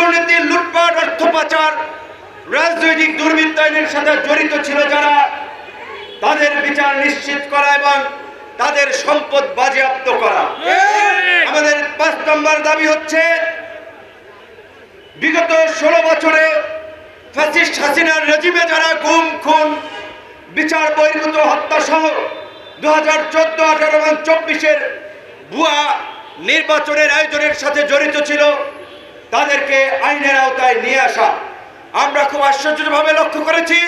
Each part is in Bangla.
দুর্নীতি, লুটপাট, অর্থ পাচার, রাজনৈতিক দুর্বৃত্তায়নের সাথে জড়িত ছিল যারা, তাদের বিচার নিশ্চিত করা এবং তাদের সম্পদ বাজেয়াপ্ত করা। আমাদের 5 নম্বর দাবি হচ্ছে বিগত 16 বছরে ফ্যাসিস্ট হাসিনার রেজিমে যারা গুম, খুন, বিচার বহির্ভূত হত্যা সহ 2014, 18 এবং 24-এর ভুয়া নির্বাচনের আয়োজনের সাথে জড়িত ছিল, তাদেরকে আইনের আওতায় নিয়ে আসা। আমরা খুব আশ্চর্যভাবে লক্ষ্য করেছি,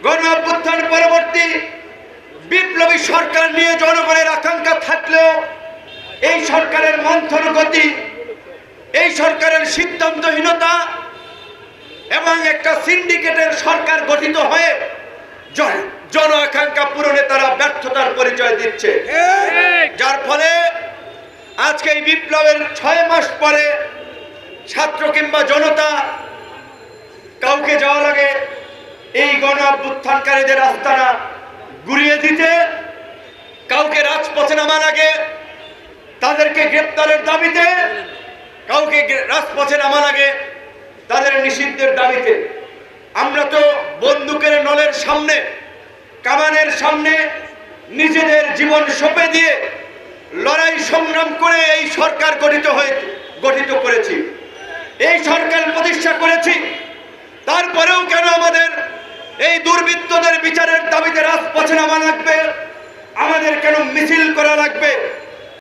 গণ অভ্যুত্থান পরবর্তী বিপ্লবী সরকার নিয়ে জনগণের আকাঙ্ক্ষা থাকলেও এই সরকারের মন্থর গতি, এই সরকারের সিদ্ধান্তহীনতা এবং একটা সিন্ডিকেটের সরকার গঠিত হয়ে জন আকাঙ্ক্ষা পূরণে তারা ব্যর্থতার পরিচয় দিচ্ছে, যার ফলে আজকে এই বিপ্লবের 6 মাস পরে ছাত্র কিংবা জনতা কাউকে যাওয়া লাগে এই গণ অভ্যুত্থানকারীদের আস্তানা গুড়িয়ে দিতে, কাউকে রাজপথে নামা লাগে তাদেরকে গ্রেপ্তারের দাবিতে, কাউকে রাজপথে নামা লাগে তাদের নিষিদ্ধের দাবিতে। আমরা তো বন্দুকের নলের সামনে, কামানের সামনে নিজেদের জীবন সঁপে দিয়ে লড়াই সংগ্রাম করে এই সরকার গঠিত করেছি, এই সরকার প্রতিষ্ঠা করেছি। তারপরেও কেন আমাদের এই দুর্বৃত্তদের বিচারের দাবিতে রাজপথে নামা লাগবে, আমাদের কেন মিছিল করা লাগবে?